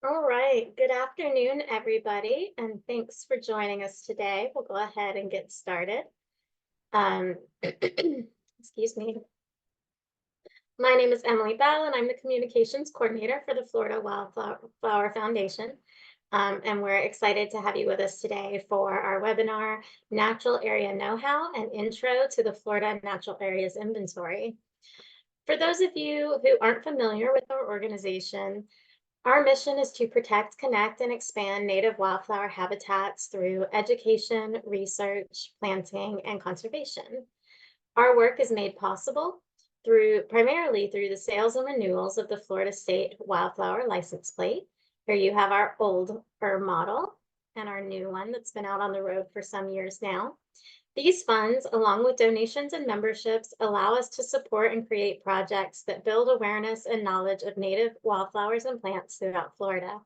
All right. Good afternoon, everybody, and thanks for joining us today. We'll go ahead and get started. Um, excuse me. My name is Emily Bell, and I'm the communications coordinator for the Florida Wildflower Foundation. And we're excited to have you with us today for our webinar, Natural Area Know-How and Intro to the Florida Natural Areas Inventory. For those of you who aren't familiar with our organization, our mission is to protect, connect, and expand native wildflower habitats through education, research, planting, and conservation. Our work is made possible primarily through the sales and renewals of the Florida State Wildflower License Plate. Here you have our older model and our new one that's been out on the road for some years now. These funds, along with donations and memberships, allow us to support and create projects that build awareness and knowledge of native wildflowers and plants throughout Florida.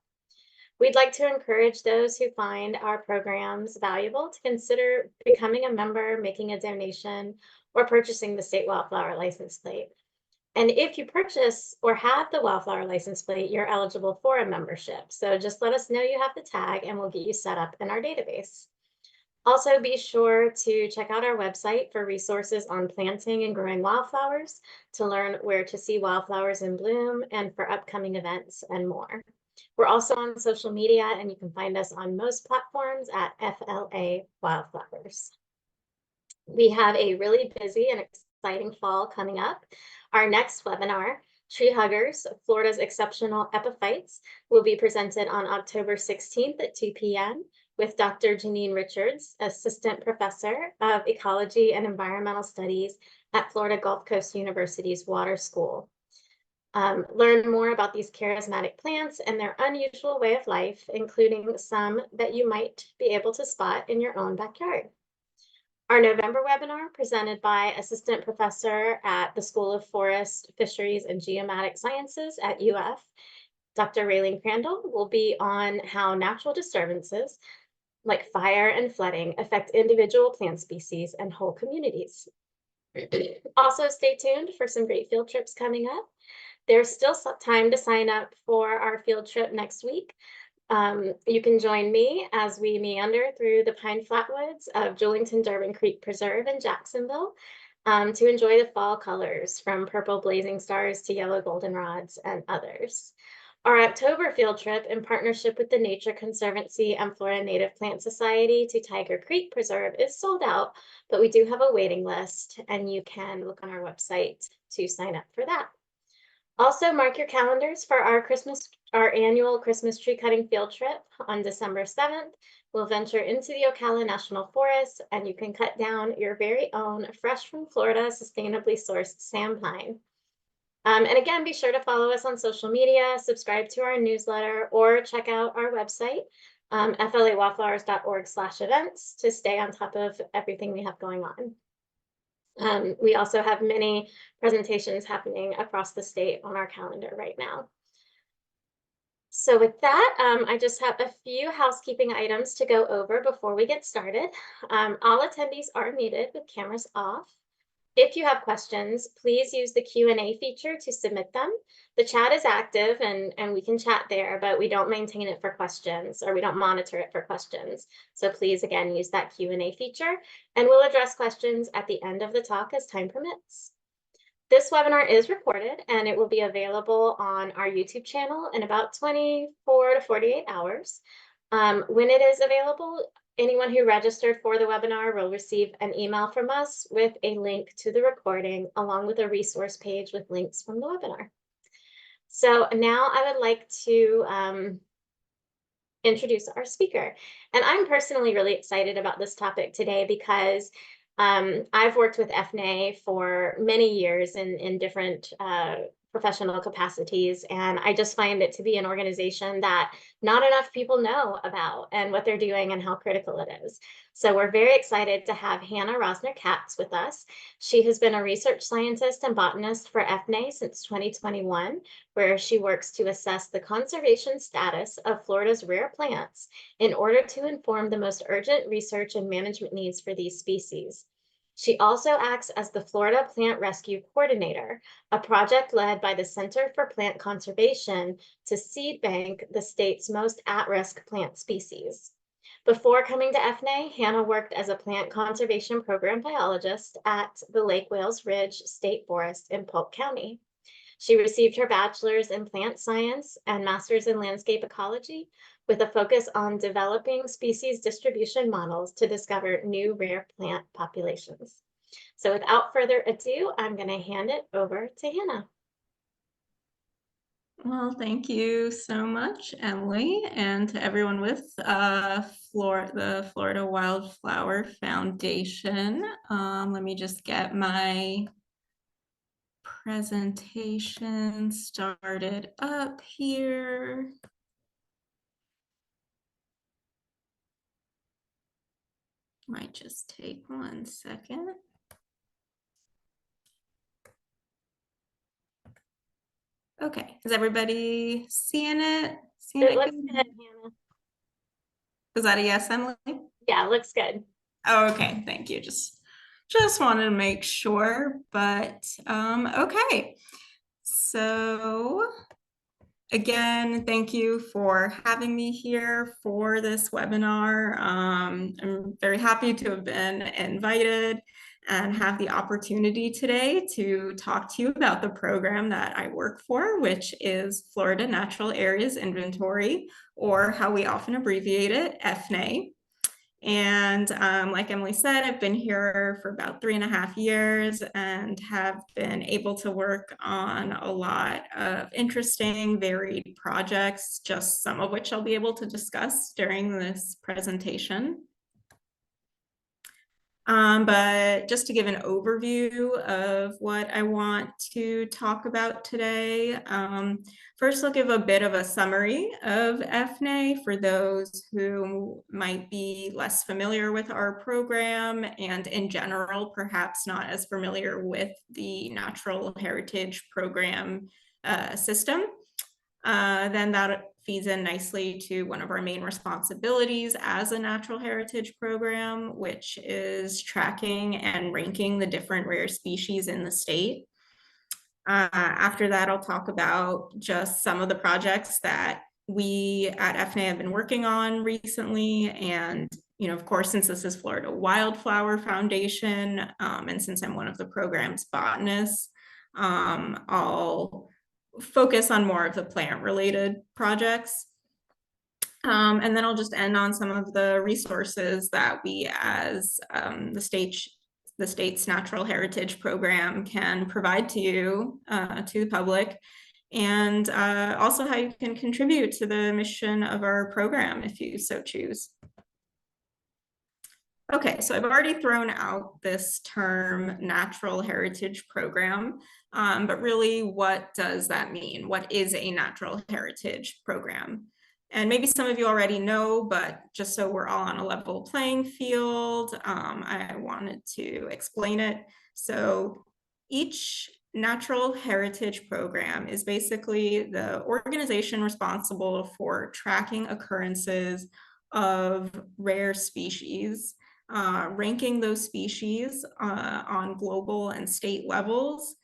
We'd like to encourage those who find our programs valuable to consider becoming a member, making a donation, or purchasing the state wildflower license plate. And if you purchase or have the wildflower license plate, you're eligible for a membership. So just let us know you have the tag and we'll get you set up in our database. Also, be sure to check out our website for resources on planting and growing wildflowers, to learn where to see wildflowers in bloom, and for upcoming events and more. We're also on social media, and you can find us on most platforms at FLA Wildflowers. We have a really busy and exciting fall coming up. Our next webinar, Tree Huggers, Florida's Exceptional Epiphytes, will be presented on October 16th at 2 p.m. with Dr. Janine Richards, Assistant Professor of Ecology and Environmental Studies at Florida Gulf Coast University's Water School. Learn more about these charismatic plants and their unusual way of life, including some that you might be able to spot in your own backyard. Our November webinar, presented by Assistant Professor at the School of Forest, Fisheries, and Geomatic Sciences at UF, Dr. Raylene Crandall, will be on how natural disturbances like fire and flooding affect individual plant species and whole communities. Also, stay tuned for some great field trips coming up. There's still time to sign up for our field trip next week. You can join me as we meander through the pine flatwoods of Julington-Durbin Creek Preserve in Jacksonville to enjoy the fall colors from purple blazing stars to yellow goldenrods and others. Our October field trip, in partnership with the Nature Conservancy and Florida Native Plant Society to Tiger Creek Preserve, is sold out, but we do have a waiting list, and you can look on our website to sign up for that. Also, mark your calendars for our annual Christmas tree cutting field trip on December 7th. We'll venture into the Ocala National Forest, and you can cut down your very own fresh from Florida, sustainably sourced sand pine. And again, be sure to follow us on social media, subscribe to our newsletter, or check out our website, flawildflowers.org/events, to stay on top of everything we have going on. We also have many presentations happening across the state on our calendar right now. So with that, I just have a few housekeeping items to go over before we get started. All attendees are muted with cameras off. If you have questions, please use the Q&A feature to submit them. The chat is active and we can chat there, but we don't maintain it for questions, or we don't monitor it for questions. So please, again, use that Q&A feature, and we'll address questions at the end of the talk as time permits. This webinar is recorded, and it will be available on our YouTube channel in about 24 to 48 hours. When it is available, anyone who registered for the webinar will receive an email from us with a link to the recording, along with a resource page with links from the webinar. So now I would like to introduce our speaker. And I'm personally really excited about this topic today because I've worked with FNAI for many years in different professional capacities, and I just find it to be an organization that not enough people know about and what they're doing and how critical it is. So we're very excited to have Hannah Rosner-Katz with us. She has been a research scientist and botanist for FNAI since 2021, where she works to assess the conservation status of Florida's rare plants in order to inform the most urgent research and management needs for these species. She also acts as the Florida Plant Rescue Coordinator, a project led by the Center for Plant Conservation to seed bank the state's most at-risk plant species. Before coming to FNAI, Hannah worked as a plant conservation program biologist at the Lake Wales Ridge State Forest in Polk County. She received her bachelor's in plant science and master's in landscape ecology with a focus on developing species distribution models to discover new rare plant populations. So without further ado, I'm going to hand it over to Hannah. Well, thank you so much, Emily, and to everyone with the Florida Wildflower Foundation. Let me just get my presentation started up here. Might just take 1 second. Okay, is everybody seeing it? It looks good, Hannah. Was that a yes, Emily? Yeah, it looks good. Oh, okay, thank you. Just wanted to make sure, but okay. So again, thank you for having me here for this webinar. I'm very happy to have been invited and have the opportunity today to talk to you about the program that I work for, which is Florida Natural Areas Inventory, or how we often abbreviate it, FNAI. And like Emily said, I've been here for about 3.5 years and have been able to work on a lot of interesting, varied projects, just some of which I'll be able to discuss during this presentation. But just to give an overview of what I want to talk about today, first I'll give a bit of a summary of FNAI for those who might be less familiar with our program and in general, perhaps not as familiar with the Natural Heritage Program system. Then that feeds in nicely to one of our main responsibilities as a natural heritage program, which is tracking and ranking the different rare species in the state. After that, I'll talk about just some of the projects that we at FNAI have been working on recently. And, you know, of course, since this is Florida Wildflower Foundation, and since I'm one of the program's botanists, I'll focus on more of the plant-related projects. And then I'll just end on some of the resources that we as the state's Natural Heritage Program can provide to you, to the public, and also how you can contribute to the mission of our program if you so choose. Okay, so I've already thrown out this term Natural Heritage Program, but really what does that mean? What is a Natural Heritage Program? And maybe some of you already know, but just so we're all on a level playing field, I wanted to explain it. So each Natural Heritage Program is basically the organization responsible for tracking occurrences of rare species, ranking those species on global and state levels,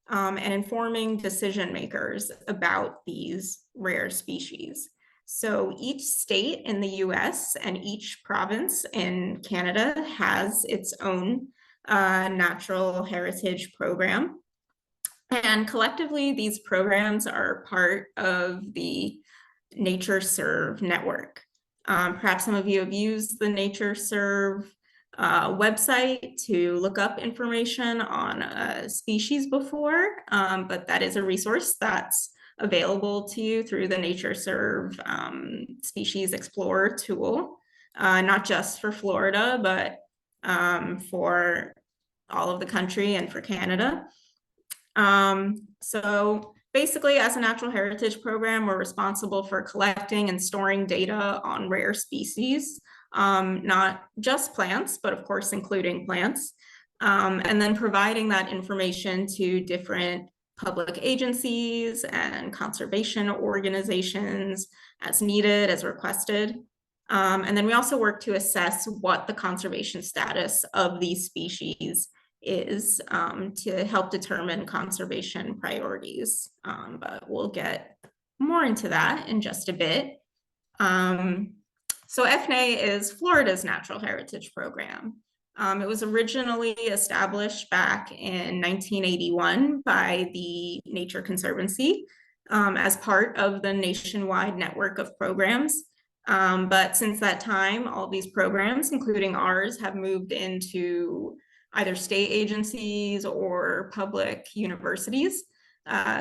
and informing decision makers about these rare species. So each state in the US and each province in Canada has its own natural heritage program. And collectively, these programs are part of the NatureServe Network. Perhaps some of you have used the NatureServe website to look up information on a species before, but that is a resource that's available to you through the NatureServe Species Explorer tool, not just for Florida, but for all of the country and for Canada. So basically, as a natural heritage program, we're responsible for collecting and storing data on rare species, not just plants, but of course, including plants, and then providing that information to different public agencies and conservation organizations as needed, as requested. And then we also work to assess what the conservation status of these species is to help determine conservation priorities. But we'll get more into that in just a bit. So FNAI is Florida's Natural Heritage Program. It was originally established back in 1981 by the Nature Conservancy as part of the nationwide network of programs. But since that time, all these programs, including ours, have moved into either state agencies or public universities.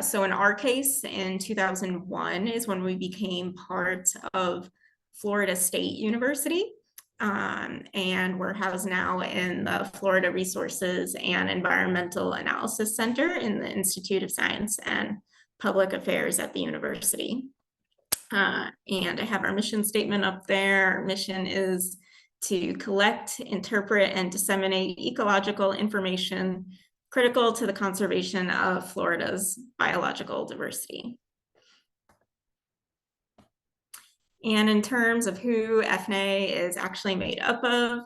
So in our case, in 2001 is when we became part of Florida State University. And we're housed now in the Florida Resources and Environmental Analysis Center in the Institute of Science and Public Affairs at the university. And I have our mission statement up there. Our mission is to collect, interpret, and disseminate ecological information critical to the conservation of Florida's biological diversity. And in terms of who FNAI is actually made up of,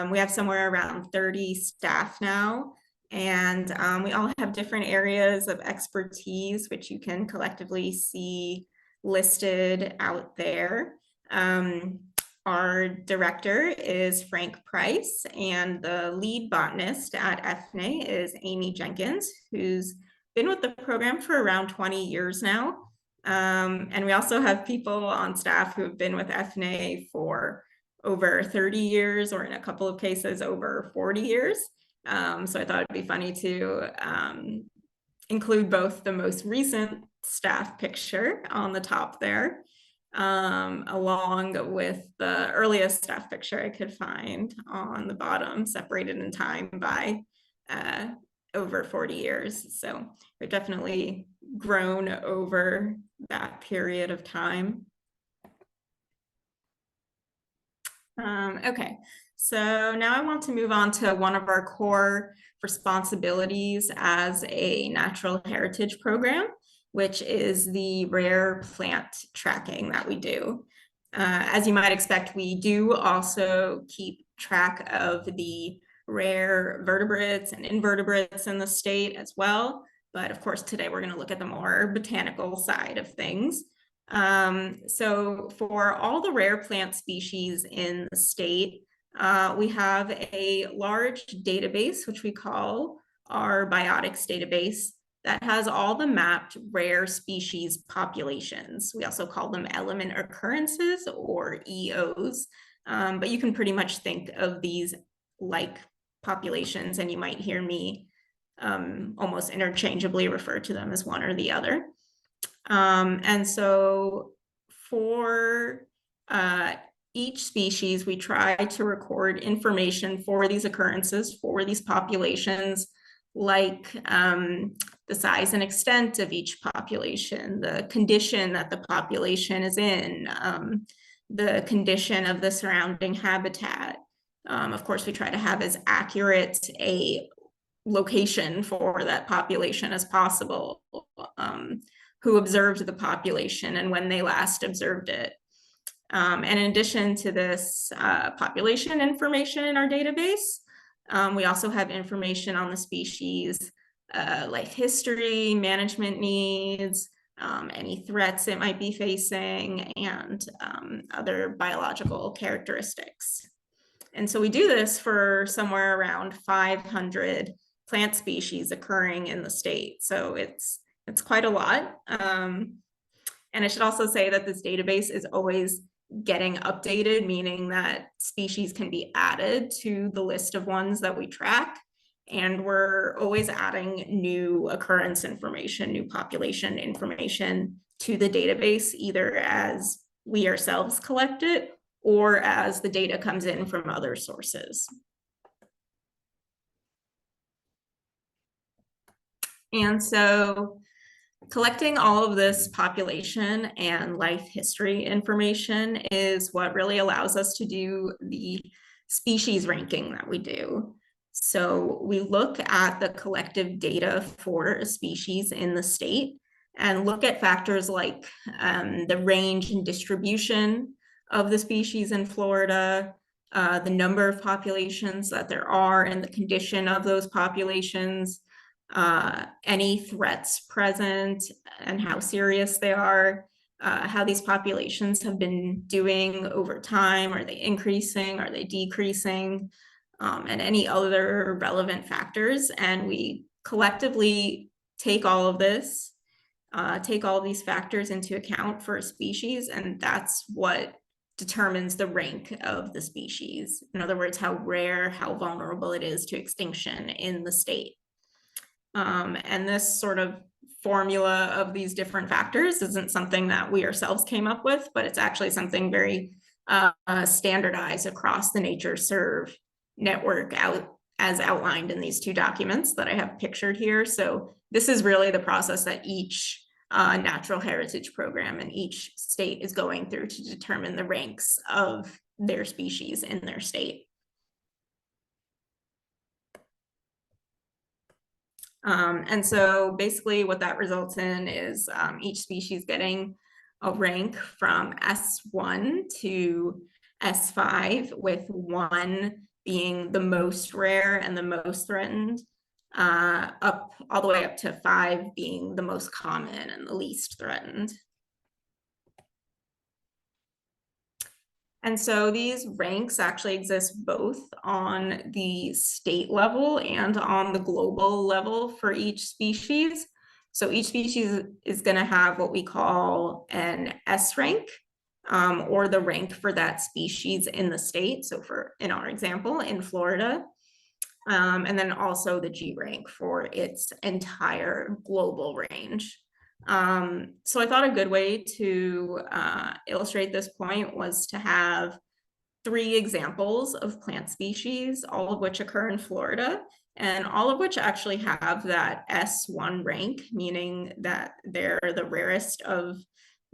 we have somewhere around 30 staff now, and we all have different areas of expertise, which you can collectively see listed out there. Our director is Frank Price, and the lead botanist at FNAI is Amy Jenkins, who's been with the program for around 20 years now. And we also have people on staff who have been with FNAI for over 30 years, or in a couple of cases, over 40 years. So I thought it'd be funny to include both the most recent staff picture on the top there, along with the earliest staff picture I could find on the bottom, separated in time by over 40 years. So we've definitely grown over that period of time. Okay, so now I want to move on to one of our core responsibilities as a natural heritage program, which is the rare plant tracking that we do. As you might expect, we do also keep track of the rare vertebrates and invertebrates in the state as well. But of course, today we're going to look at the more botanical side of things. So for all the rare plant species in the state, we have a large database, which we call our biotics database, that has all the mapped rare species populations. We also call them element occurrences, or EOs, but you can pretty much think of these like populations, and you might hear me almost interchangeably refer to them as one or the other. And so for each species, we try to record information for these occurrences, for these populations, like the size and extent of each population, the condition that the population is in, the condition of the surrounding habitat. Of course, we try to have as accurate a location for that population as possible, who observed the population and when they last observed it. And in addition to this population information in our database, we also have information on the species, life history, management needs, any threats it might be facing, and other biological characteristics. And so we do this for somewhere around 500 plant species occurring in the state. So it's quite a lot. And I should also say that this database is always getting updated, meaning that species can be added to the list of ones that we track. And we're always adding new occurrence information, new population information to the database, either as we ourselves collect it or as the data comes in from other sources. And so collecting all of this population and life history information is what really allows us to do the species ranking that we do. So we look at the collective data for a species in the state and look at factors like the range and distribution of the species in Florida, the number of populations that there are and the condition of those populations, any threats present and how serious they are, how these populations have been doing over time. Are they increasing? Are they decreasing? And any other relevant factors. And we collectively take all of this, take all of these factors into account for a species, and that's what determines the rank of the species. In other words, how rare, how vulnerable it is to extinction in the state. And this sort of formula of these different factors isn't something that we ourselves came up with, but it's actually something very standardized across the NatureServe network as outlined in these two documents that I have pictured here. So this is really the process that each natural heritage program in each state is going through to determine the ranks of their species in their state. And so basically what that results in is each species getting a rank from S1 to S5, with 1 being the most rare and the most threatened, up all the way up to 5 being the most common and the least threatened. And so these ranks actually exist both on the state level and on the global level for each species. So each species is going to have what we call an S rank, or the rank for that species in the state. So in our example, in Florida, and then also the G rank for its entire global range. So I thought a good way to illustrate this point was to have 3 examples of plant species, all of which occur in Florida, and all of which actually have that S1 rank, meaning that they're the rarest of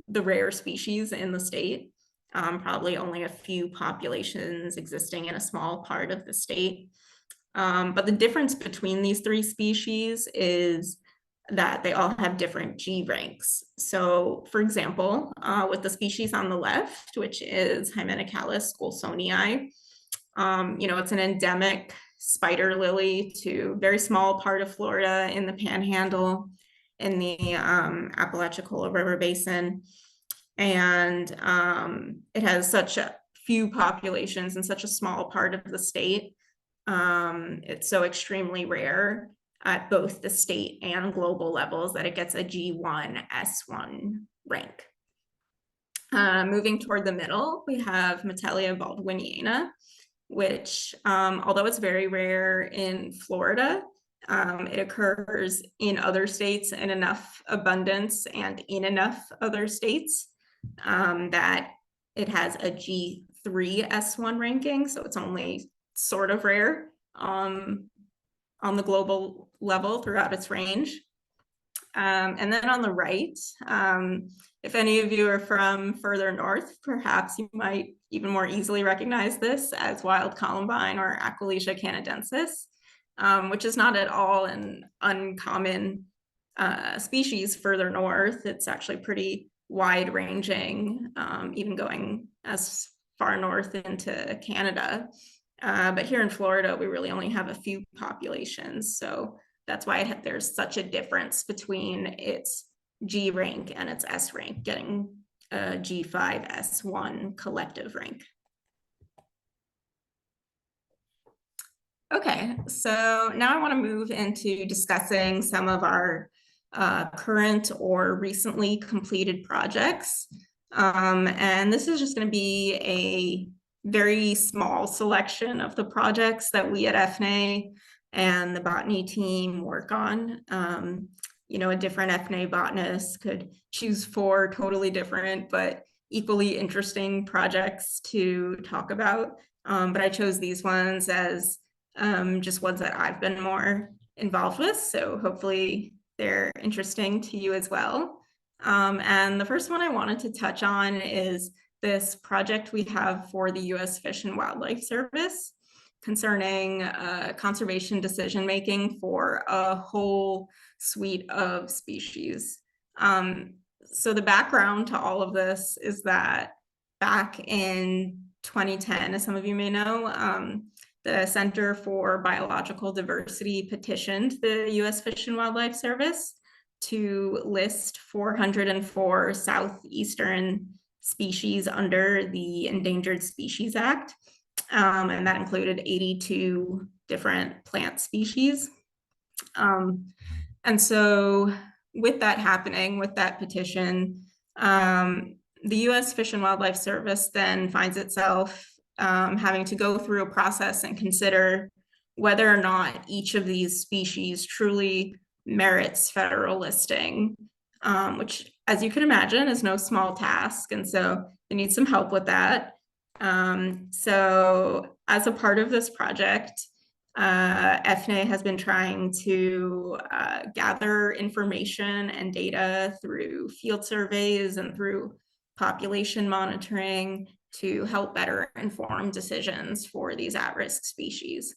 the rare species in the state. Probably only a few populations existing in a small part of the state. But the difference between these 3 species is that they all have different G ranks. So for example, with the species on the left, which is Hymenecalis golsonii, it's an endemic spider lily to a very small part of Florida in the Panhandle, in the Apalachicola River Basin. And it has such a few populations in such a small part of the state. It's so extremely rare at both the state and global levels that it gets a G1 S1 rank. Moving toward the middle, we have Metellia baldwiniana, which, although it's very rare in Florida, it occurs in other states in enough abundance and in enough other states that it has a G3 S1 ranking. So it's only sort of rare on the global level throughout its range. And then on the right, if any of you are from further north, perhaps you might even more easily recognize this as wild columbine or Aquilegia canadensis, which is not at all an uncommon species further north. It's actually pretty wide ranging, even going as far north into Canada. But here in Florida, we really only have a few populations. So that's why there's such a difference between its G rank and its S rank, getting a G5 S1 collective rank. Okay, so now I want to move into discussing some of our current or recently completed projects. And this is just going to be a very small selection of the projects that we at FNAI and the botany team work on. A different FNAI botanist could choose 4 totally different but equally interesting projects to talk about. But I chose these ones as just ones that I've been more involved with. So hopefully they're interesting to you as well. And the first one I wanted to touch on is this project we have for the US Fish and Wildlife Service concerning conservation decision-making for a whole suite of species. So the background to all of this is that back in 2010, as some of you may know, the Center for Biological Diversity petitioned the U.S. Fish and Wildlife Service to list 404 southeastern species under the Endangered Species Act, and that included 82 different plant species. And so with that happening, with that petition, the U.S. Fish and Wildlife Service then finds itself having to go through a process and consider whether or not each of these species truly merits federal listing, which, as you can imagine, is no small task. And so they need some help with that. So as a part of this project, FNAI has been trying to gather information and data through field surveys and through population monitoring to help better inform decisions for these at-risk species.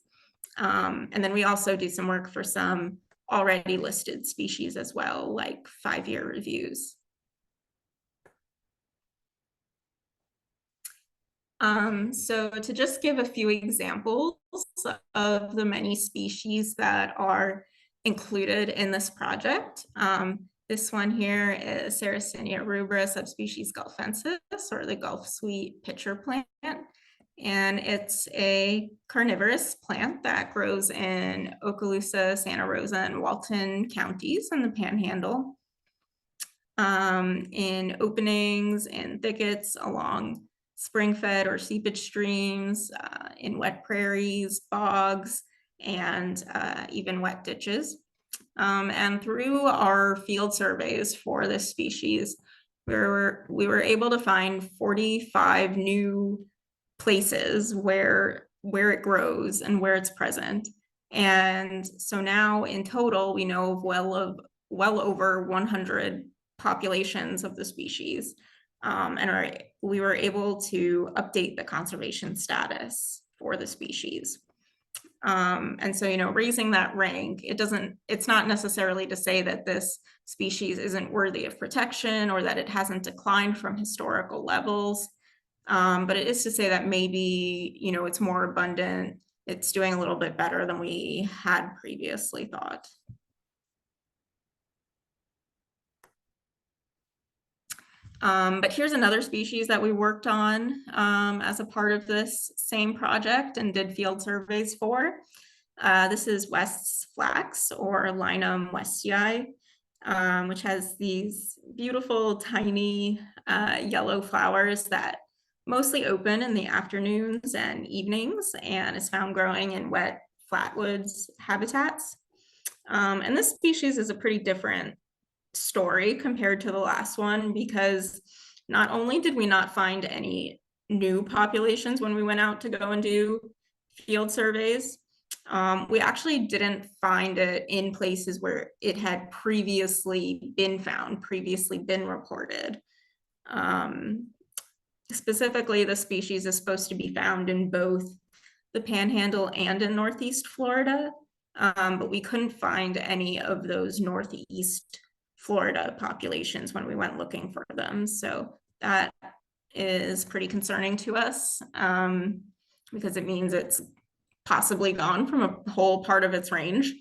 And then we also do some work for some already listed species as well, like 5-year reviews. So to just give a few examples of the many species that are included in this project, this one here is Sarracenia rubra subspecies gulfensis, or the Gulf sweet pitcher plant. And it's a carnivorous plant that grows in Okaloosa, Santa Rosa, and Walton counties in the Panhandle, in openings and thickets along spring-fed or seepage streams, in wet prairies, bogs, and even wet ditches. And through our field surveys for this species, we were able to find 45 new places where it grows and where it's present. And so now in total, we know of well over 100 populations of the species. And we were able to update the conservation status for the species. And so, raising that rank, it's not necessarily to say that this species isn't worthy of protection or that it hasn't declined from historical levels. But it is to say that maybe, it's more abundant, it's doing a little bit better than we had previously thought. But here's another species that we worked on as a part of this same project and did field surveys for. This is West's flax, or Linum westii, which has these beautiful, tiny yellow flowers that mostly open in the afternoons and evenings, and is found growing in wet flatwoods habitats. And this species is a pretty different story compared to the last one, because not only did we not find any new populations when we went out to go and do field surveys, we actually didn't find it in places where it had previously been found, previously been reported. Specifically, the species is supposed to be found in both the Panhandle and in Northeast Florida, but we couldn't find any of those Northeast Florida populations when we went looking for them. So that is pretty concerning to us, because it means it's possibly gone from a whole part of its range.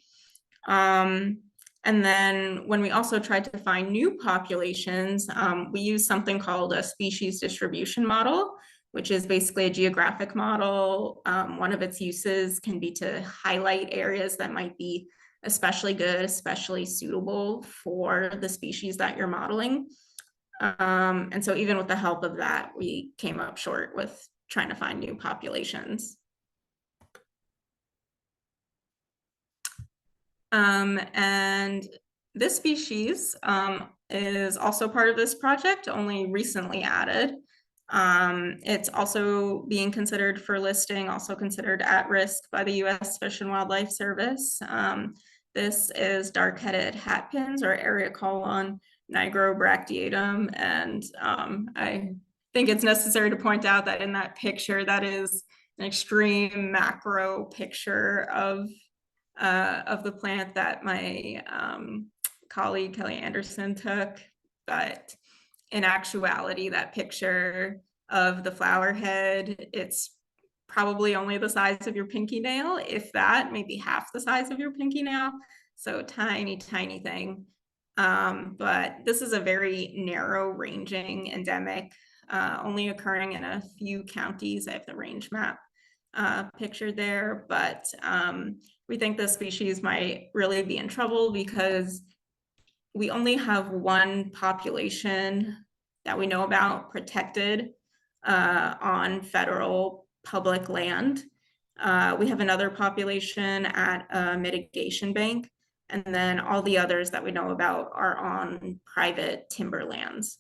And then when we also tried to find new populations, we used something called a species distribution model, which is basically a geographic model. One of its uses can be to highlight areas that might be especially good, especially suitable for the species that you're modeling. And so even with the help of that, we came up short with trying to find new populations. And this species is also part of this project, only recently added. It's also being considered for listing, also considered at risk by the U.S. Fish and Wildlife Service. This is dark-headed hatpins, or Areocolon nigrobracteatum, and I think it's necessary to point out that in that picture, that is an extreme macro picture of the plant that my colleague Kelly Anderson took, but in actuality, that picture of the flower head. It's probably only the size of your pinky nail, if that, maybe half the size of your pinky nail. So tiny, tiny thing. But this is a very narrow ranging endemic, only occurring in a few counties. I have the range map pictured there, but we think this species might really be in trouble because we only have one population that we know about protected on federal public land. We have another population at a mitigation bank, and then all the others that we know about are on private timberlands.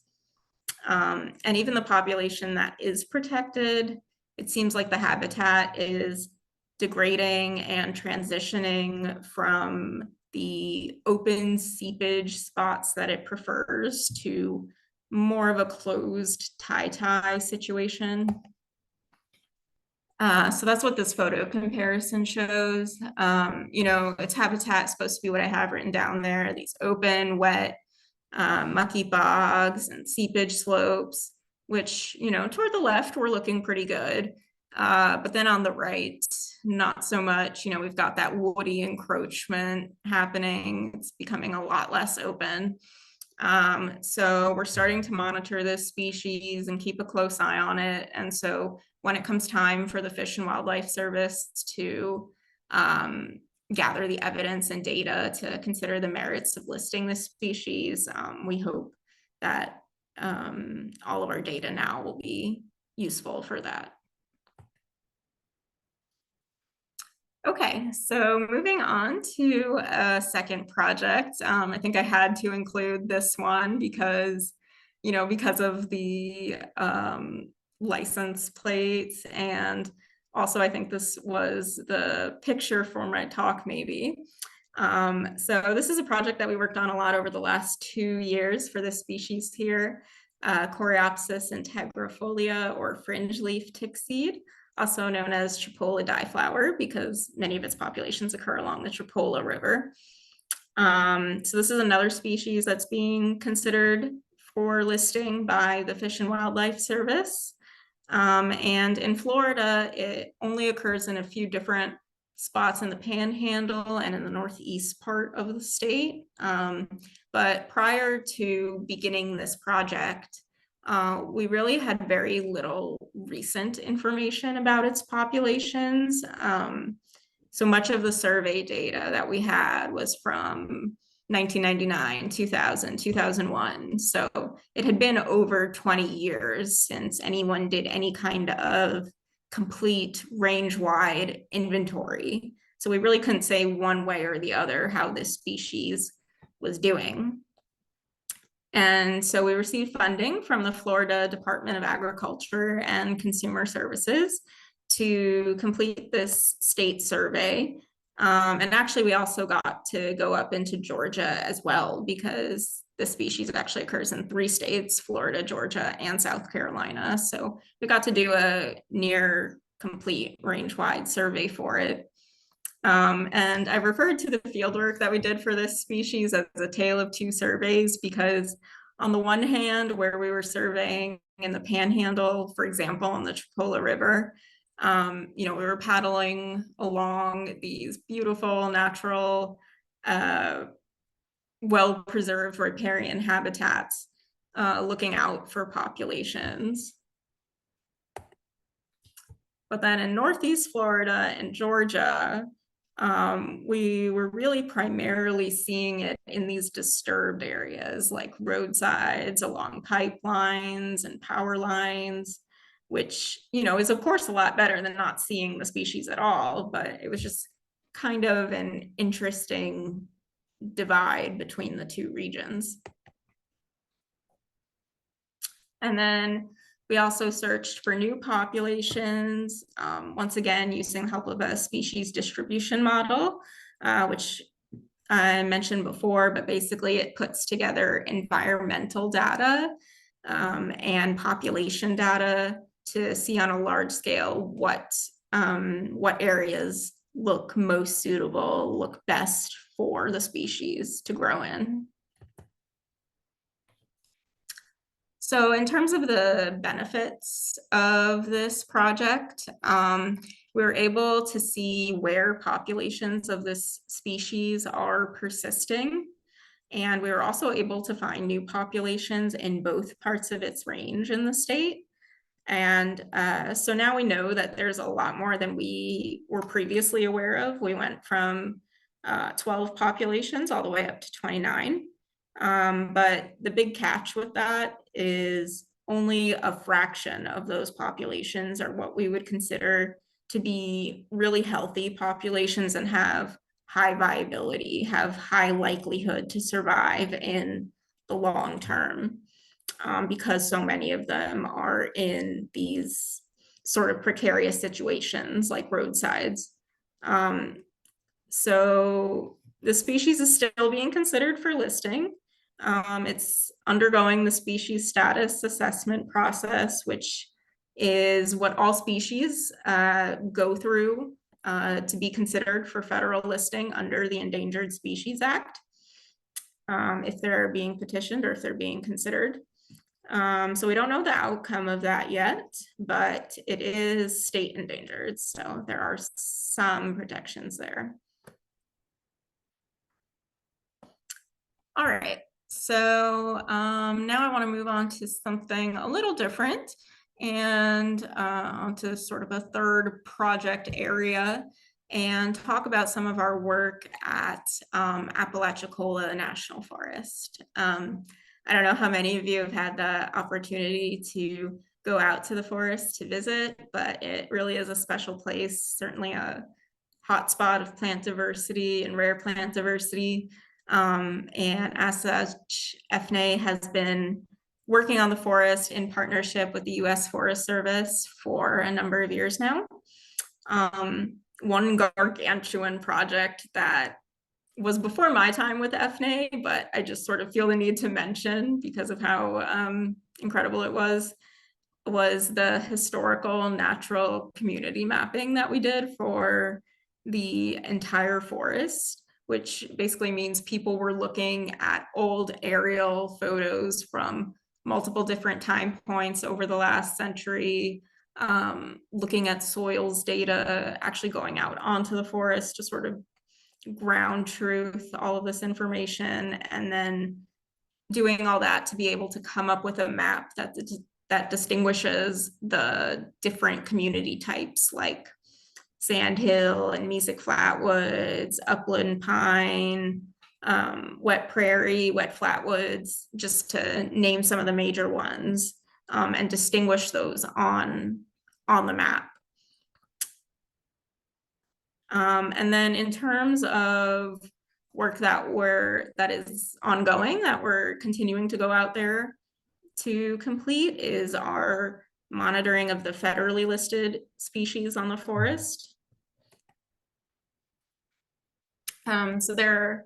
And even the population that is protected, it seems like the habitat is degrading and transitioning from the open seepage spots that it prefers to more of a closed tie-tie situation. So that's what this photo comparison shows. Its habitat is supposed to be what I have written down there, these open, wet, mucky bogs and seepage slopes, which, toward the left, we're looking pretty good. But then on the right, not so much. We've got that woody encroachment happening. It's becoming a lot less open. So we're starting to monitor this species and keep a close eye on it. And so when it comes time for the Fish and Wildlife Service to gather the evidence and data to consider the merits of listing this species, we hope that all of our data now will be useful for that. Okay, so moving on to a second project. I think I had to include this one because of the license plates, and also I think this was the picture for my talk maybe. So this is a project that we worked on a lot over the last 2 years for this species here, Coreopsis integrifolia, or fringe leaf tick seed, also known as Chipola dieflower, because many of its populations occur along the Chipola River. So this is another species that's being considered for listing by the Fish and Wildlife Service. And in Florida, it only occurs in a few different spots in the Panhandle and in the northeast part of the state. But prior to beginning this project, we really had very little recent information about its populations. So much of the survey data that we had was from 1999, 2000, 2001. So it had been over 20 years since anyone did any kind of complete range-wide inventory. So we really couldn't say one way or the other how this species was doing. And so we received funding from the Florida Department of Agriculture and Consumer Services to complete this state survey. And actually, we also got to go up into Georgia as well, because the species actually occurs in 3 states, Florida, Georgia, and South Carolina. So we got to do a near complete range-wide survey for it. And I referred to the fieldwork that we did for this species as a tale of 2 surveys, because on the one hand, where we were surveying in the Panhandle, for example, on the Chipola River, we were paddling along these beautiful, natural, well-preserved riparian habitats, looking out for populations. But then in Northeast Florida and Georgia, we were really primarily seeing it in these disturbed areas like roadsides, along pipelines and power lines, which, is of course a lot better than not seeing the species at all, but it was just kind of an interesting divide between the 2 regions. And then we also searched for new populations, once again, using the help of a species distribution model, which I mentioned before, but basically it puts together environmental data and population data to see on a large scale what areas look most suitable, look best for the species to grow in. So in terms of the benefits of this project, we were able to see where populations of this species are persisting. And we were also able to find new populations in both parts of its range in the state. And so now we know that there's a lot more than we were previously aware of. We went from 12 populations all the way up to 29. But the big catch with that is only a fraction of those populations are what we would consider to be really healthy populations and have high viability, have high likelihood to survive in the long term, because so many of them are in these sort of precarious situations like roadsides. So the species is still being considered for listing. It's undergoing the species status assessment process, which is what all species go through to be considered for federal listing under the Endangered Species Act, if they're being petitioned or if they're being considered. So we don't know the outcome of that yet, but it is state endangered, so there are some protections there. All right, so now I want to move on to something a little different and onto sort of a third project area and talk about some of our work at Apalachicola National Forest. I don't know how many of you have had the opportunity to go out to the forest to visit, but it really is a special place, certainly a hotspot of plant diversity and rare plant diversity. And as such, FNAI has been working on the forest in partnership with the US Forest Service for a number of years now. One gargantuan project that was before my time with FNAI, but I just sort of feel the need to mention because of how incredible it was the historical natural community mapping that we did for the entire forest, which basically means people were looking at old aerial photos from multiple different time points over the last century, looking at soils data, actually going out onto the forest to sort of ground truth all of this information, and then doing all that to be able to come up with a map that distinguishes the different community types like sandhill and mesic flatwoods, upland pine, wet prairie, wet flatwoods, just to name some of the major ones, and distinguish those on the map. And then in terms of work that is ongoing, that we're continuing to go out there to complete, is our monitoring of the federally listed species on the forest. So there are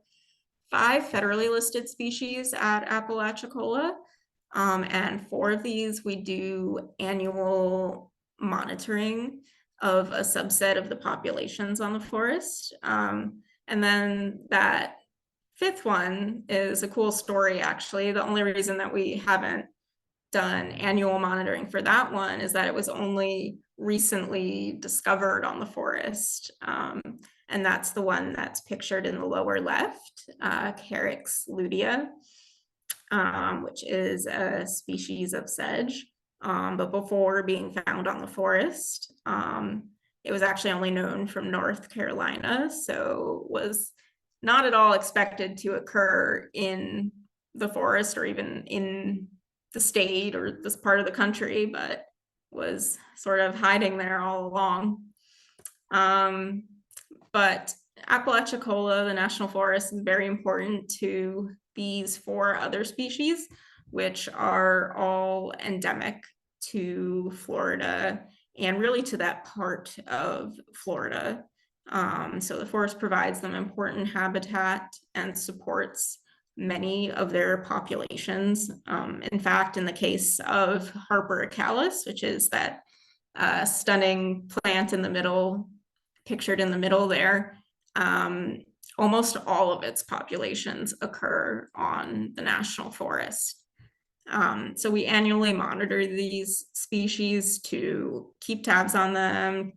5 federally listed species at Apalachicola, and 4 of these we do annual monitoring of a subset of the populations on the forest. And then that 5th one is a cool story, actually. The only reason that we haven't done annual monitoring for that one is that it was only recently discovered on the forest. And that's the one that's pictured in the lower left, Carex lutea, which is a species of sedge. But before being found on the forest, it was actually only known from North Carolina, so was not at all expected to occur in the forest or even in the state or this part of the country, but was sort of hiding there all along. But Apalachicola, the national forest, is very important to these 4 other species, which are all endemic to Florida and really to that part of Florida. So the forest provides them important habitat and supports many of their populations. In fact, in the case of Harper acalis, which is that stunning plant in the middle, pictured in the middle there, almost all of its populations occur on the national forest. So we annually monitor these species to keep tabs on them,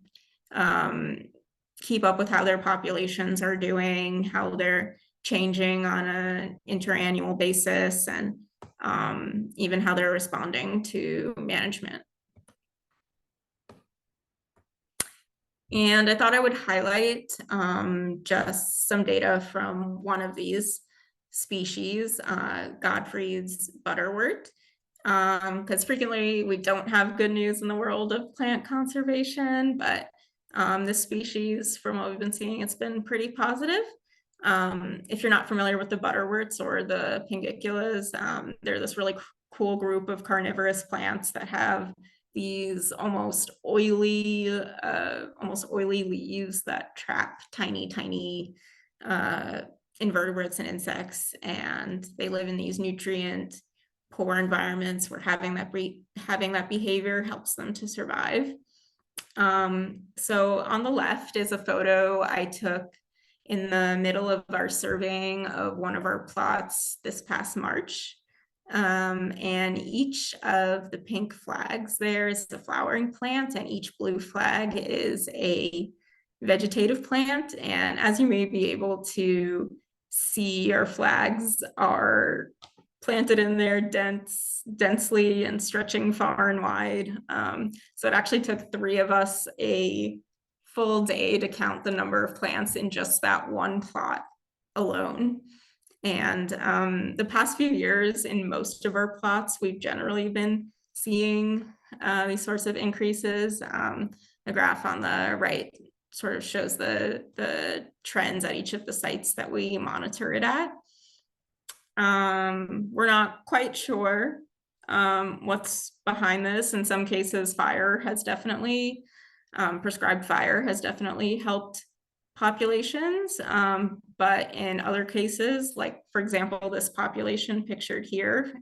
keep up with how their populations are doing, how they're changing on an interannual basis, and even how they're responding to management. And I thought I would highlight just some data from one of these species, Godfrey's butterwort, because frequently we don't have good news in the world of plant conservation, but this species, from what we've been seeing, it's been pretty positive. If you're not familiar with the butterworts or the pingiculas, they're this really cool group of carnivorous plants that have these almost oily leaves that trap tiny invertebrates and insects, and they live in these nutrient poor environments where having that behavior helps them to survive. So on the left is a photo I took in the middle of our surveying of one of our plots this past March. And each of the pink flags there is a flowering plant, and each blue flag is a vegetative plant. And as you may be able to see, our flags are planted in there densely and stretching far and wide. So it actually took 3 of us a full day to count the number of plants in just that one plot alone. And the past few years, in most of our plots, we've generally been seeing these sorts of increases. The graph on the right sort of shows the trends at each of the sites that we monitor it at. We're not quite sure what's behind this. In some cases, prescribed fire has definitely helped populations, but in other cases, like for example, this population pictured here,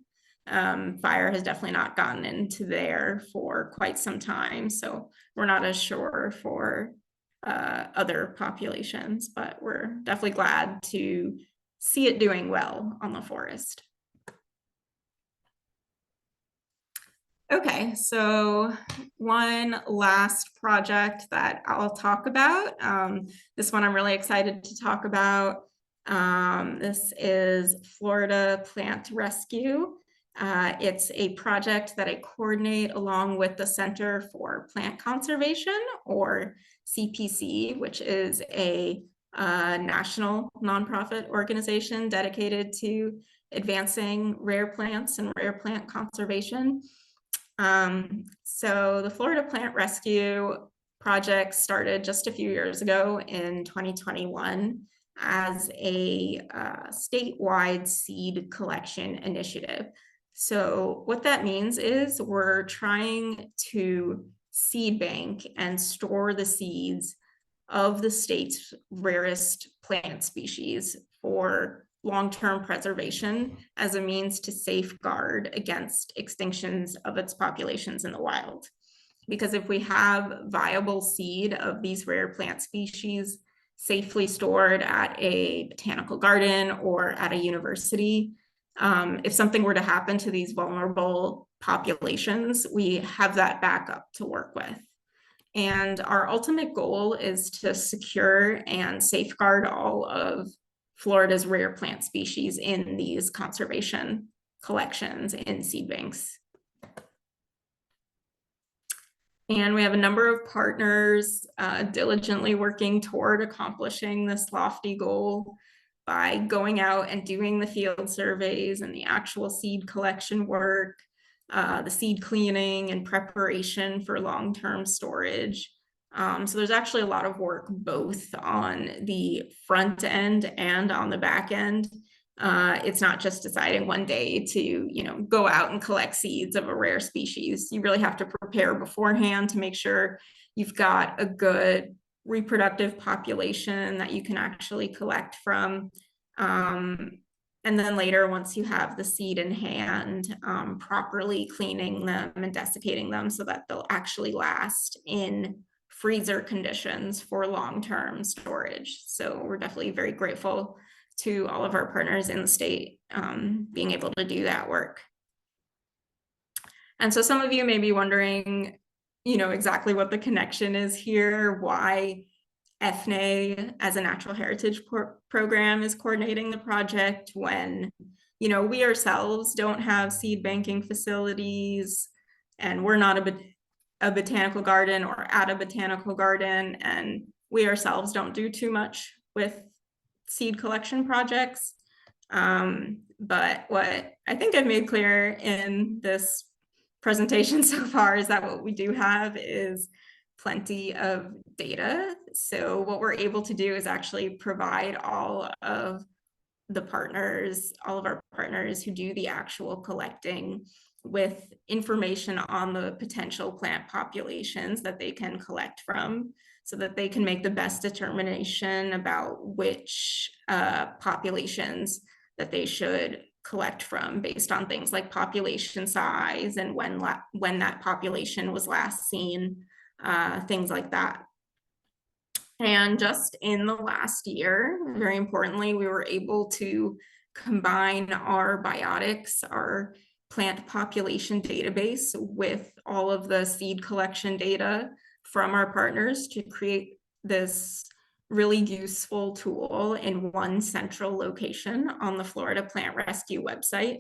fire has definitely not gotten into there for quite some time. So we're not as sure for other populations, but we're definitely glad to see it doing well on the forest. Okay, so one last project that I'll talk about. This one I'm really excited to talk about. This is Florida Plant Rescue. It's a project that I coordinate along with the Center for Plant Conservation, or CPC, which is a national nonprofit organization dedicated to advancing rare plants and rare plant conservation. So the Florida Plant Rescue project started just a few years ago in 2021 as a statewide seed collection initiative. So what that means is we're trying to seed bank and store the seeds of the state's rarest plant species for long-term preservation as a means to safeguard against extinctions of its populations in the wild. Because if we have viable seed of these rare plant species safely stored at a botanical garden or at a university, if something were to happen to these vulnerable populations, we have that backup to work with. And our ultimate goal is to secure and safeguard all of Florida's rare plant species in these conservation collections in seed banks. And we have a number of partners diligently working toward accomplishing this lofty goal by going out and doing the field surveys and the actual seed collection work, the seed cleaning and preparation for long-term storage. So there's actually a lot of work both on the front end and on the back end. It's not just deciding one day to, go out and collect seeds of a rare species. You really have to prepare beforehand to make sure you've got a good reproductive population that you can actually collect from. And then later, once you have the seed in hand, properly cleaning them and desiccating them so that they'll actually last in freezer conditions for long-term storage. So we're definitely very grateful to all of our partners in the state being able to do that work. And so some of you may be wondering, exactly what the connection is here, why FNAI as a natural heritage program is coordinating the project when, we ourselves don't have seed banking facilities, and we're not a botanical garden or at a botanical garden, and we ourselves don't do too much with seed collection projects. But what I think I've made clear in this presentation so far is that what we do have is plenty of data. So what we're able to do is actually provide all of our partners who do the actual collecting with information on the potential plant populations that they can collect from, so that they can make the best determination about which populations that they should collect from based on things like population size and when that population was last seen, things like that. And just in the last year, very importantly, we were able to combine our biotics, our plant population database, with all of the seed collection data from our partners to create this really useful tool in one central location on the Florida Plant Rescue website.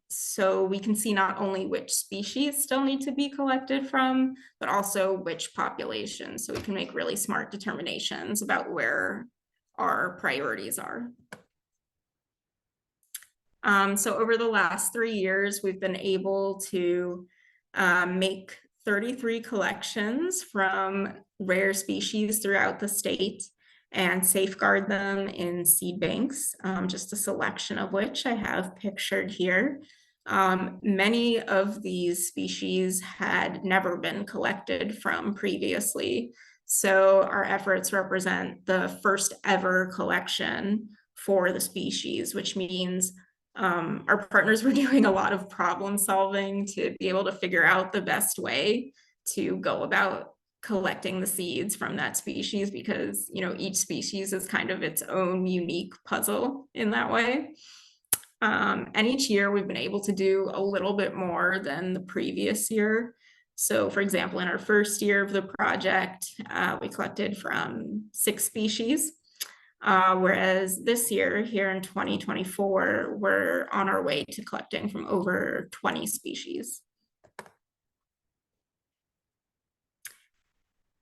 So we can see not only which species still need to be collected from, but also which populations, so we can make really smart determinations about where our priorities are. So over the last 3 years, we've been able to make 33 collections from rare species throughout the state and safeguard them in seed banks, just a selection of which I have pictured here. Many of these species had never been collected from previously, so our efforts represent the first ever collection for the species, which means our partners were doing a lot of problem solving to be able to figure out the best way to go about collecting the seeds from that species, because each species is kind of its own unique puzzle in that way. And each year we've been able to do a little bit more than the previous year. So for example, in our first year of the project, we collected from 6 species. Whereas this year, here in 2024, we're on our way to collecting from over 20 species.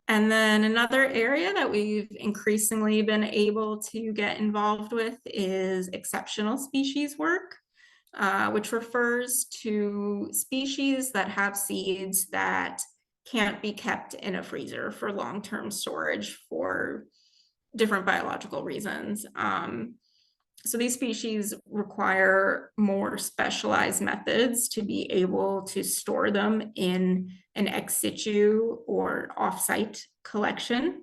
And then another area that we've increasingly been able to get involved with is exceptional species work, which refers to species that have seeds that can't be kept in a freezer for long-term storage for different biological reasons. So these species require more specialized methods to be able to store them in an ex situ or offsite collection.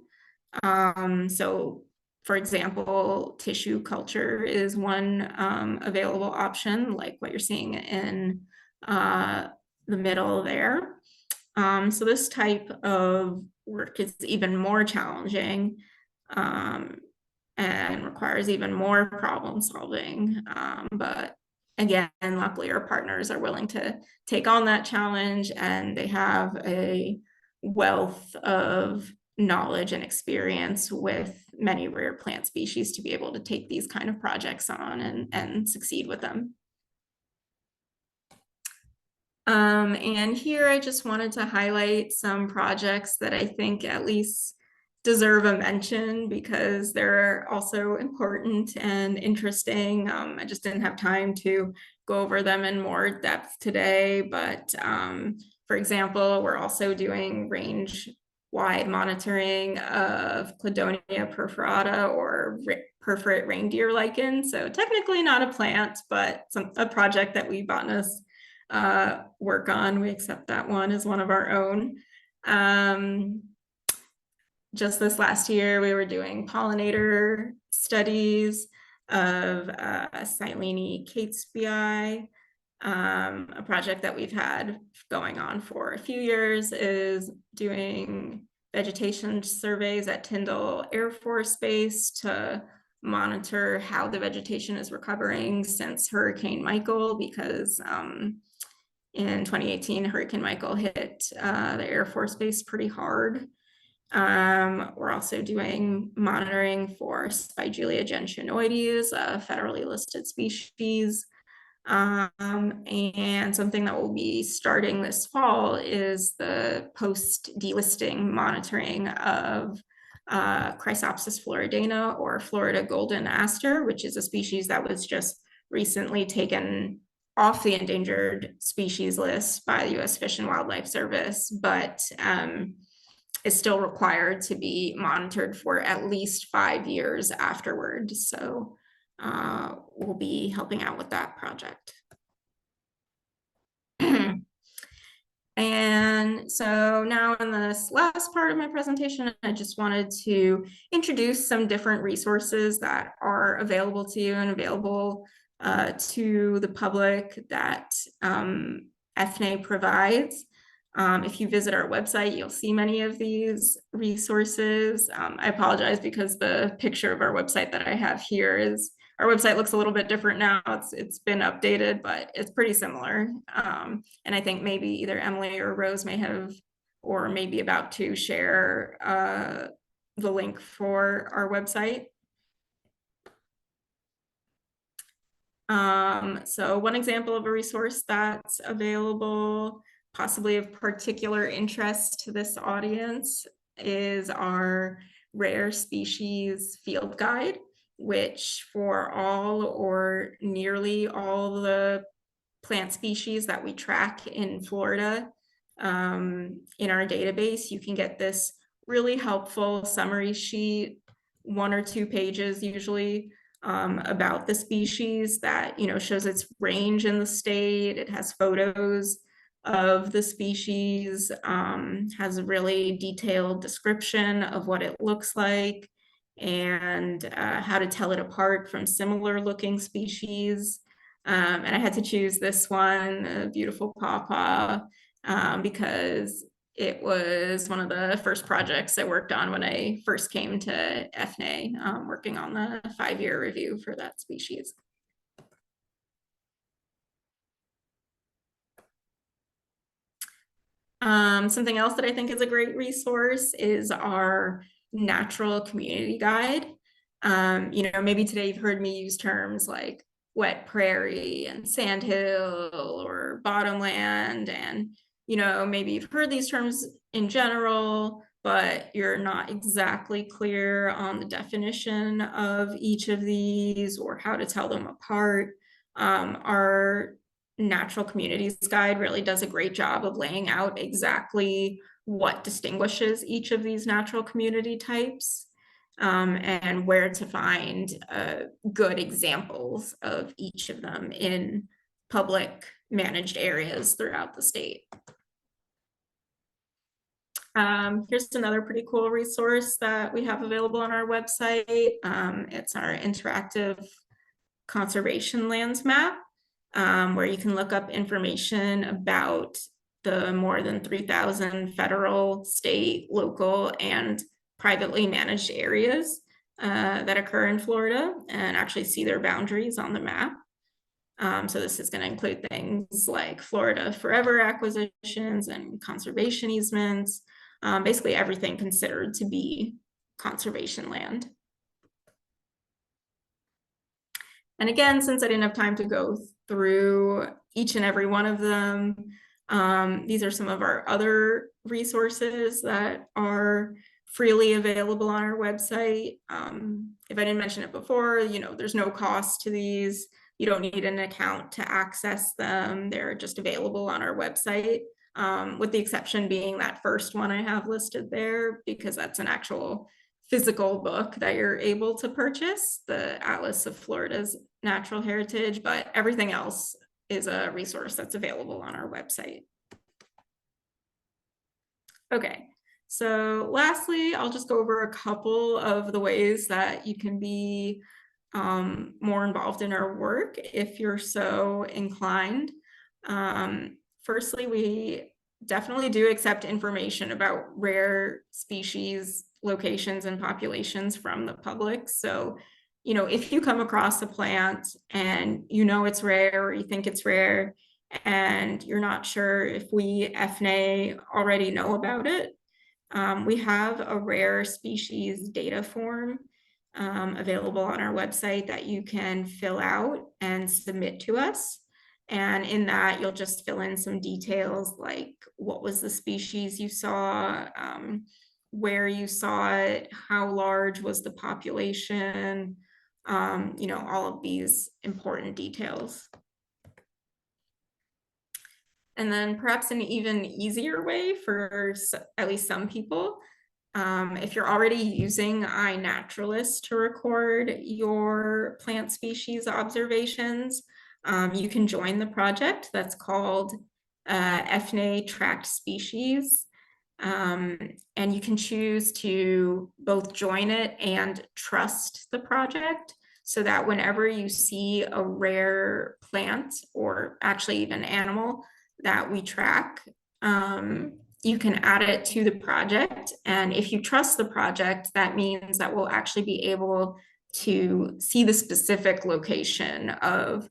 So for example, tissue culture is one available option, like what you're seeing in the middle there. So this type of work is even more challenging and requires even more problem solving. But again, luckily our partners are willing to take on that challenge, and they have a wealth of knowledge and experience with many rare plant species to be able to take these kind of projects on and succeed with them. And here I just wanted to highlight some projects that I think at least deserve a mention because they're also important and interesting. I just didn't have time to go over them in more depth today, but for example, we're also doing range-wide monitoring of Cladonia perforata, or perforate reindeer lichen. So technically not a plant, but a project that we botanists work on. We accept that one as one of our own. Just this last year, we were doing pollinator studies of Silene catesbii. A project that we've had going on for a few years is doing vegetation surveys at Tyndall Air Force Base to monitor how the vegetation is recovering since Hurricane Michael, because in 2018, Hurricane Michael hit the Air Force Base pretty hard. We're also doing monitoring for Spigelia gentianoides, a federally listed species. And something that will be starting this fall is the post-delisting monitoring of Coreopsis floridana, or Florida golden aster, which is a species that was just recently taken off the endangered species list by the U.S. Fish and Wildlife Service, but is still required to be monitored for at least 5 years afterward. So we'll be helping out with that project. And so now in this last part of my presentation, I just wanted to introduce some different resources that are available to you and available to the public that FNAI provides. If you visit our website, you'll see many of these resources. I apologize because the picture of our website that I have here is, our website looks a little bit different now. It's been updated, but it's pretty similar. And I think maybe either Emily or Rose may have, or maybe about to share the link for our website. So one example of a resource that's available, possibly of particular interest to this audience, is our rare species field guide, which for all or nearly all the plant species that we track in Florida in our database, you can get this really helpful summary sheet, 1 or 2 pages usually, about the species that, you know, shows its range in the state. It has photos of the species, has a really detailed description of what it looks like and how to tell it apart from similar looking species. And I had to choose this one, a beautiful pawpaw, because it was one of the first projects I worked on when I first came to FNAI, working on the 5-year review for that species. Something else that I think is a great resource is our natural community guide. You know, maybe today you've heard me use terms like wet prairie and sandhill or bottomland, and you know, maybe you've heard these terms in general, but you're not exactly clear on the definition of each of these or how to tell them apart. Our Natural Communities Guide really does a great job of laying out exactly what distinguishes each of these natural community types, and where to find good examples of each of them in public managed areas throughout the state. Here's another pretty cool resource that we have available on our website. It's our interactive conservation lands map, where you can look up information about the more than 3,000 federal, state, local, and privately managed areas that occur in Florida, and actually see their boundaries on the map. So this is going to include things like Florida Forever acquisitions and conservation easements, basically everything considered to be conservation land. And again, since I didn't have time to go through each and every one of them, these are some of our other resources that are freely available on our website. If I didn't mention it before, you know, there's no cost to these. You don't need an account to access them. They're just available on our website, with the exception being that first one I have listed there, because that's an actual physical book that you're able to purchase, the Atlas of Florida's Natural Heritage, but everything else is a resource that's available on our website. Okay, so lastly, I'll just go over a couple of the ways that you can be more involved in our work if you're so inclined. Firstly, we definitely do accept information about rare species, locations, and populations from the public. So, you know, if you come across a plant and you know it's rare or you think it's rare and you're not sure if we FNAI already know about it, we have a rare species data form available on our website that you can fill out and submit to us. And in that, you'll just fill in some details like what was the species you saw, where you saw it, how large was the population, all of these important details. And then perhaps an even easier way for at least some people, if you're already using iNaturalist to record your plant species observations, you can join the project that's called FNAI Tracked Species. And you can choose to both join it and trust the project so that whenever you see a rare plant or actually even animal that we track, you can add it to the project. And if you trust the project, that means that we'll actually be able to see the specific location of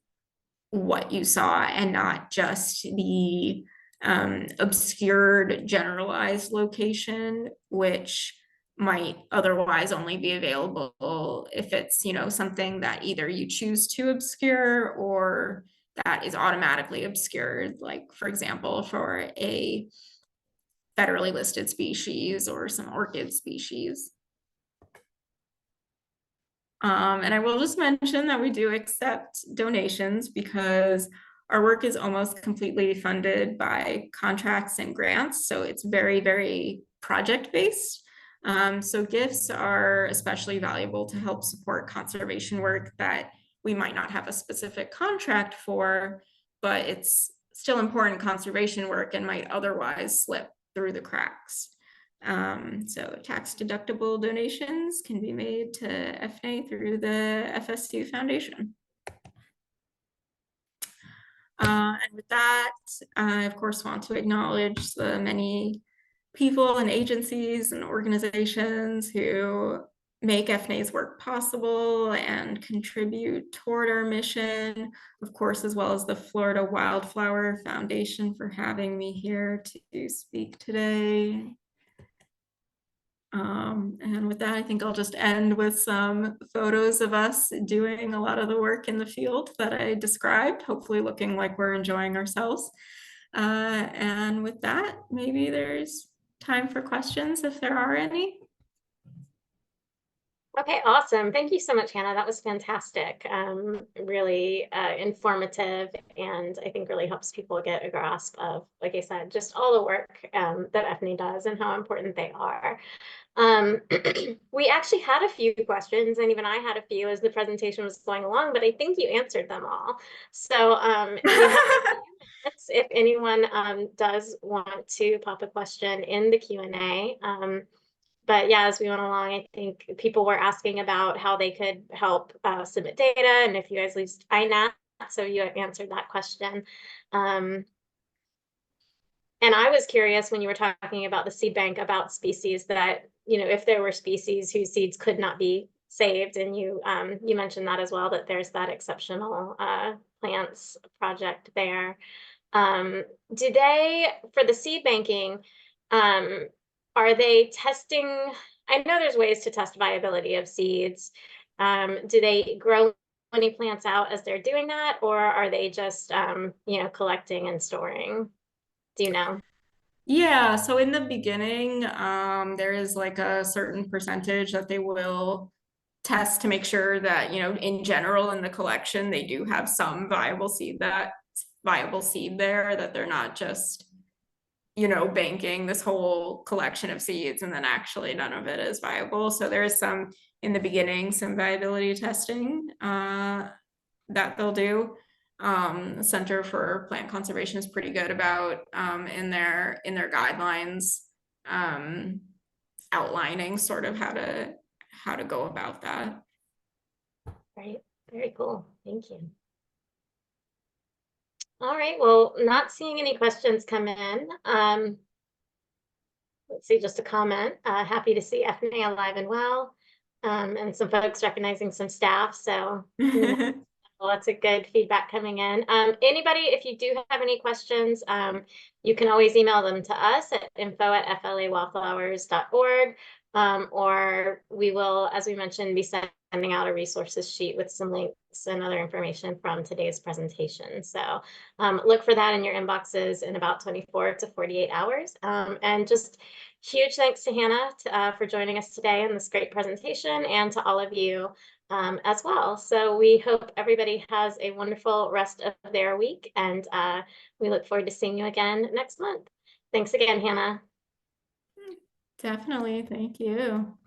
what you saw and not just the obscured generalized location, which might otherwise only be available if it's, something that either you choose to obscure or that is automatically obscured, like for example, for a federally listed species or some orchid species. And I will just mention that we do accept donations because our work is almost completely funded by contracts and grants. So it's very, very project-based. So gifts are especially valuable to help support conservation work that we might not have a specific contract for, but it's still important conservation work and might otherwise slip through the cracks. So tax-deductible donations can be made to FNAI through the FSU Foundation. And with that, I of course want to acknowledge the many people and agencies and organizations who make FNAI's work possible and contribute toward our mission, of course, as well as the Florida Wildflower Foundation for having me here to speak today. And with that, I think I'll just end with some photos of us doing a lot of the work in the field that I described, hopefully looking like we're enjoying ourselves. And with that, maybe there's time for questions if there are any. Okay, awesome. Thank you so much, Hannah. That was fantastic. Really informative, and I think really helps people get a grasp of, like I said, just all the work that FNAI does and how important they are. We actually had a few questions, and even I had a few as the presentation was going along, but I think you answered them all. So if anyone does want to pop a question in the Q&A, but yeah, as we went along, I think people were asking about how they could help submit data, and if you guys used iNat, so you answered that question. And I was curious when you were talking about the seed bank about species that, if there were species whose seeds could not be saved, and you mentioned that as well, that there's that exceptional plants project there. Do they, for the seed banking, are they testing? I know there's ways to test viability of seeds. Do they grow any plants out as they're doing that, or are they just, collecting and storing? Do you know? Yeah, so in the beginning, there is like a certain percentage that they will test to make sure that, in general in the collection, they do have some viable seed there, that they're not just, banking this whole collection of seeds and then actually none of it is viable. So there is some, in the beginning, some viability testing that they'll do. The Center for Plant Conservation is pretty good about in their guidelines outlining sort of how to go about that. Right. Very cool. Thank you. All right. Well, not seeing any questions come in. Let's see, just a comment. Happy to see FNAI alive and well, and some folks recognizing some staff. So Lots of good feedback coming in. Anybody, if you do have any questions, you can always email them to us at info@flaywildflowers.org. Or we will, as we mentioned, be sending out a resources sheet with some links and other information from today's presentation. So look for that in your inboxes in about 24 to 48 hours. And just huge thanks to Hannah for joining us today in this great presentation, and to all of you as well. So we hope everybody has a wonderful rest of their week, and we look forward to seeing you again next month. Thanks again, Hannah. Definitely. Thank you.